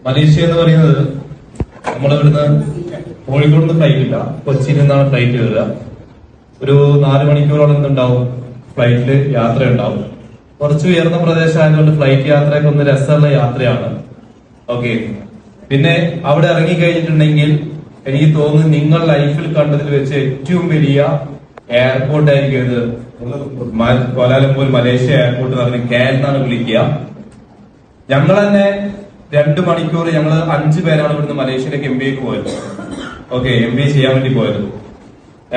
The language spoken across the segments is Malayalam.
മലേഷ്യ എന്ന് പറയുന്നത് നമ്മളിവിടുന്ന് കോഴിക്കോട് നിന്ന് ഫ്ലൈറ്റ് ഇല്ല, കൊച്ചിയിൽ നിന്നാണ് ഫ്ലൈറ്റ് കയറുക. ഒരു 4 മണിക്കൂറോളം എന്തുണ്ടാവും, ഫ്ലൈറ്റിൽ യാത്ര ഉണ്ടാവും. കുറച്ച് ഉയർന്ന പ്രദേശമായതുകൊണ്ട് ഫ്ലൈറ്റ് യാത്രയൊക്കെ ഒന്ന് രസമുള്ള യാത്രയാണ്. ഓക്കെ, പിന്നെ അവിടെ ഇറങ്ങി കഴിഞ്ഞിട്ടുണ്ടെങ്കിൽ എനിക്ക് തോന്നുന്നു നിങ്ങൾ ലൈഫിൽ കണ്ടതിൽ വെച്ച് ഏറ്റവും വലിയ എയർപോർട്ട് ആയിരിക്കും ഇത്. കോലാലംപൂർ മലേഷ്യ എയർപോർട്ട് എന്ന് പറഞ്ഞ് KL എന്നാണ് വിളിക്കുക. ഞങ്ങൾ തന്നെ 2 മണിക്കൂർ, ഞങ്ങൾ 5 പേരാണ് ഇവിടുന്ന് മലേഷ്യയിലേക്ക് MBAക്ക് പോയത്. ഓക്കെ, MBA ചെയ്യാൻ വേണ്ടി പോയത്.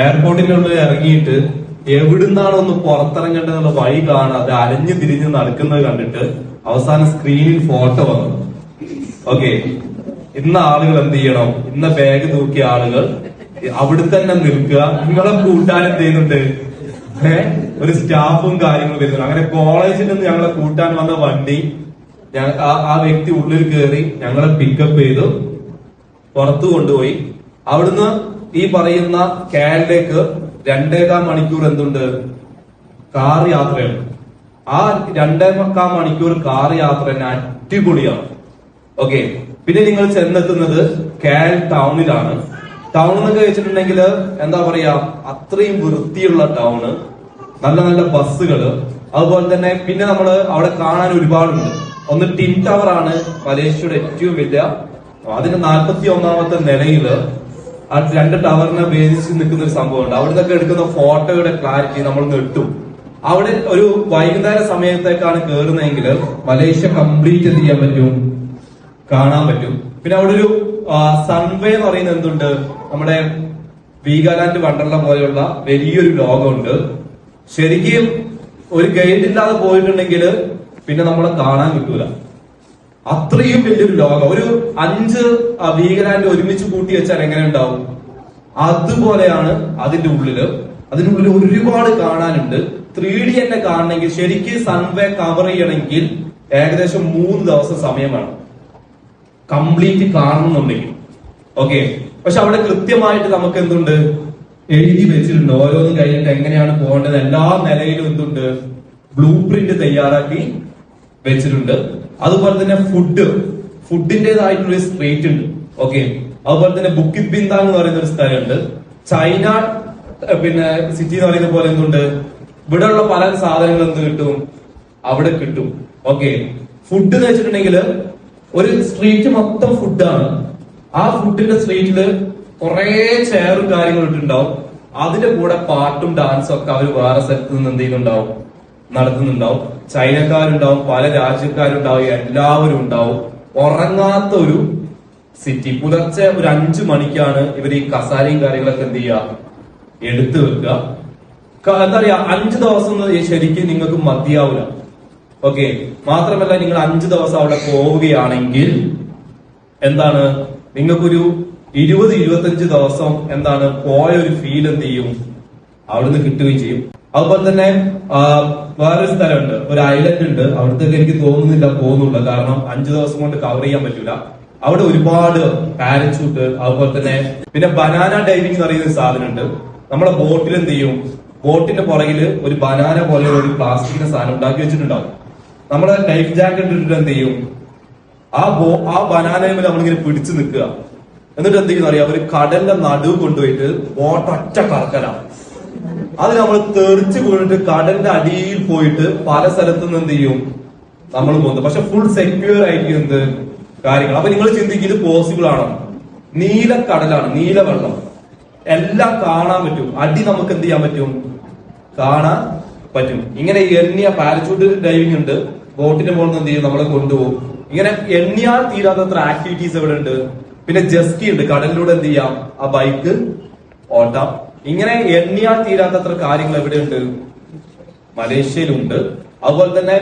എയർപോർട്ടിന്റെ ഉള്ളിൽ ഇറങ്ങിയിട്ട് എവിടുന്നാണ് ഒന്ന് പുറത്തിറങ്ങേണ്ടതെന്നുള്ള വഴി കാണാതെ അലഞ്ഞു തിരിഞ്ഞ് നടക്കുന്നത് കണ്ടിട്ട് അവസാനം സ്ക്രീനിൽ ഫോട്ടോ വന്നു. ഓക്കെ, ഇന്ന ആളുകൾ എന്ത് ചെയ്യണം, ഇന്ന ബാഗ് തൂക്കിയ ആളുകൾ അവിടെ തന്നെ നിൽക്കുക. നിങ്ങളെ കൂട്ടാൻ എന്ത് ചെയ്യുന്നുണ്ട്, ഒരു സ്റ്റാഫും കാര്യങ്ങളും വരുന്നുണ്ട്. അങ്ങനെ കോളേജിൽ നിന്ന് ഞങ്ങളെ കൂട്ടാൻ വന്ന വണ്ടി ആ വ്യക്തി ഉള്ളിൽ കയറി ഞങ്ങളെ പിക്കപ്പ് ചെയ്തു പുറത്തു കൊണ്ടുപോയി. അവിടുന്ന് ഈ പറയുന്ന KLലേക്ക് 2.25 മണിക്കൂർ എന്തുണ്ട്, കാർ യാത്രയുണ്ട്. ആ 2.25 മണിക്കൂർ കാർ യാത്ര തന്നെ അടിപൊളിയാണ്. ഓക്കെ, പിന്നെ നിങ്ങൾ ചെന്നെത്തുന്നത് KL ടൗണിലാണ്. ടൗൺ എന്നൊക്കെ വെച്ചിട്ടുണ്ടെങ്കിൽ എന്താ പറയാ, അത്രയും വൃത്തിയുള്ള ടൗണ്, നല്ല നല്ല ബസ്സുകള്, അതുപോലെ തന്നെ പിന്നെ നമ്മള് അവിടെ കാണാൻ ഒരുപാടുണ്ട്. ഒന്ന് ടിൻ ടവർ ആണ് മലേഷ്യയുടെ ഏറ്റവും വലിയ. അതിന്റെ 41ാമത്തെ നിലയില് ആ 2 ടവറിനെ ഭേദിച്ച് നിൽക്കുന്ന ഒരു സംഭവമുണ്ട്. അവിടെ നിന്നൊക്കെ എടുക്കുന്ന ഫോട്ടോയുടെ ക്ലാരിറ്റി നമ്മൾ നെട്ടും. അവിടെ ഒരു വൈകുന്നേര സമയത്തേക്കാണ് കയറുന്നതെങ്കിൽ മലേഷ്യ കംപ്ലീറ്റ് എന്ത് ചെയ്യാൻ പറ്റും, കാണാൻ പറ്റും. പിന്നെ അവിടെ ഒരു സൺവേ എന്ന് പറയുന്നത് എന്തുണ്ട്, നമ്മുടെ വീഗാലാൻഡ് വണ്ടർല പോലെയുള്ള വലിയൊരു ലോകമുണ്ട്. ശരിക്കും ഒരു ഗൈഡ് ഇല്ലാതെ പോയിട്ടുണ്ടെങ്കിൽ പിന്നെ നമ്മളെ കാണാൻ കിട്ടൂല. അത്രയും വലിയൊരു ലോകം. ഒരു 5 വീഗലാൻഡ് ഒരുമിച്ച് കൂട്ടി വെച്ചാൽ എങ്ങനെ ഉണ്ടാവും, അതുപോലെയാണ് അതിന്റെ ഉള്ളില്. ഒരുപാട് കാണാനുണ്ട്. 3D തന്നെ കാണണമെങ്കിൽ ശരിക്കും സൺവേ കവർ ചെയ്യണമെങ്കിൽ ഏകദേശം 3 ദിവസം സമയം വേണം കംപ്ലീറ്റ് കാണണമെന്നുണ്ടെങ്കിൽ. ഓക്കെ, പക്ഷെ അവിടെ കൃത്യമായിട്ട് നമുക്ക് എന്തുണ്ട്, എഴുതി വെച്ചിട്ടുണ്ട്. ഓരോന്നും കഴിഞ്ഞിട്ട് എങ്ങനെയാണ് പോകേണ്ടത് എല്ലാ നിലയിലും എന്തുണ്ട്, ബ്ലൂ പ്രിന്റ് തയ്യാറാക്കി വെച്ചിട്ടുണ്ട്. അതുപോലെ തന്നെ ഫുഡിന്റേതായിട്ടുള്ള സ്ട്രീറ്റ് ഉണ്ട്. ഓക്കെ, അതുപോലെ തന്നെ ബുക്കിത് ബിന്താങ് എന്ന് പറയുന്ന ഒരു സ്ഥലമുണ്ട്. ചൈന പിന്നെ സിറ്റി എന്ന് പറയുന്ന പോലെ എന്തുണ്ട്, ഇവിടെയുള്ള പല സാധനങ്ങൾ എന്ത് കിട്ടും, അവിടെ കിട്ടും. ഓക്കെ, ഫുഡ് എന്ന് വെച്ചിട്ടുണ്ടെങ്കിൽ ഒരു സ്ട്രീറ്റ് മൊത്തം ഫുഡാണ്. ആ ഫുഡിന്റെ സ്ട്രീറ്റില് കുറെ ചെയറും കാര്യങ്ങളും ഇട്ടുണ്ടാവും. അതിന്റെ കൂടെ പാട്ടും ഡാൻസും ഒക്കെ അവർ വേറെ സ്ഥലത്ത് നിന്ന് എന്ത് ചെയ്യുന്നുണ്ടാവും, നടത്തുന്നുണ്ടാവും. ചൈനക്കാരുണ്ടാവും, പല രാജ്യക്കാരുണ്ടാവും, എല്ലാവരും ഉണ്ടാവും. ഉറങ്ങാത്ത ഒരു സിറ്റി. പുലർച്ചെ ഒരു 5 മണിക്കാണ് ഇവർ ഈ കസാരയും കാര്യങ്ങളൊക്കെ എന്ത് ചെയ്യുക, എടുത്തു വെക്കുക. എന്താ പറയാ, 5 ദിവസം ശരിക്കും നിങ്ങൾക്ക് മതിയാവില്ല. ഓക്കെ, മാത്രമല്ല നിങ്ങൾ 5 ദിവസം അവിടെ പോവുകയാണെങ്കിൽ എന്താണ്, നിങ്ങൾക്കൊരു 20-25 ദിവസം എന്താണ് പോയ ഒരു ഫീൽ എന്ത് ചെയ്യും, അവിടുന്ന് കിട്ടുകയും ചെയ്യും. അതുപോലെ തന്നെ വേറൊരു സ്ഥലമുണ്ട്, ഒരു ഐലൻഡ് ഉണ്ട്. അവിടത്തേക്ക് എനിക്ക് പോകുന്നില്ല, കാരണം 5 ദിവസം കൊണ്ട് കവർ ചെയ്യാൻ പറ്റൂല. അവിടെ ഒരുപാട് പാരച്യൂട്ട്, അതുപോലെ തന്നെ പിന്നെ ബനാന ഡൈവിംഗ് എന്ന് പറയുന്ന ഒരു സാധനമുണ്ട്. നമ്മളെ ബോട്ടിൽ എന്ത് ചെയ്യും, ബോട്ടിന്റെ പുറകില് ഒരു ബനാന പോലെ ഒരു പ്ലാസ്റ്റിക്കിന്റെ സാധനം ഉണ്ടാക്കി വെച്ചിട്ടുണ്ടാവും. നമ്മളെ ലൈഫ് ജാക്കറ്റ് ഇട്ടിട്ട് എന്ത് ചെയ്യും, ആ ബനാനയിൽ നമ്മളിങ്ങനെ പിടിച്ചു നിൽക്കുക. എന്നിട്ട് എന്ത് ചെയ്യുന്ന അറിയാം, ഒരു കടലിന്റെ നടുവ് കൊണ്ടുപോയിട്ട് ബോട്ട് ഒറ്റ കറക്കലാണ്. അത് നമ്മൾ തെറിച്ച് വീണിട്ട് കടലിന്റെ അടിയിൽ പോയിട്ട് പല സ്ഥലത്തു നിന്ന് എന്ത് ചെയ്യും, നമ്മൾ പോകുന്നത്. പക്ഷെ ഫുൾ സെക്യൂർ ആയിരിക്കും എന്ത് കാര്യങ്ങൾ. അപ്പൊ നിങ്ങൾ ചിന്തിക്കും, ഇത് പോസിബിൾ ആണോ? നീല കടലാണ്, നീല വെള്ളം, എല്ലാം കാണാൻ പറ്റും. അടി നമുക്ക് എന്ത് ചെയ്യാൻ പറ്റും, കാണാൻ പറ്റും. ഇങ്ങനെ എണ്ണിയ പാരച്യൂട്ട് ഡൈവിംഗ് ഉണ്ട്. ബോട്ടിന്റെ മുകളിൽ എന്ത് ചെയ്യും, നമ്മളെ കൊണ്ടുപോകും. ഇങ്ങനെ എണ്ണിയാൽ തീരാത്തത്ര ആക്ടിവിറ്റീസ് എവിടെ ഉണ്ട്. പിന്നെ ജെസ്കി ഉണ്ട്, കടലിലൂടെ എന്ത് ചെയ്യാം, ആ ബൈക്ക് ഓട്ടാം. ഇങ്ങനെ എണ്ണിയാൽ തീരാത്തത്ര കാര്യങ്ങൾ എവിടെയുണ്ട്, മലേഷ്യയിലുണ്ട്. അതുപോലെ തന്നെ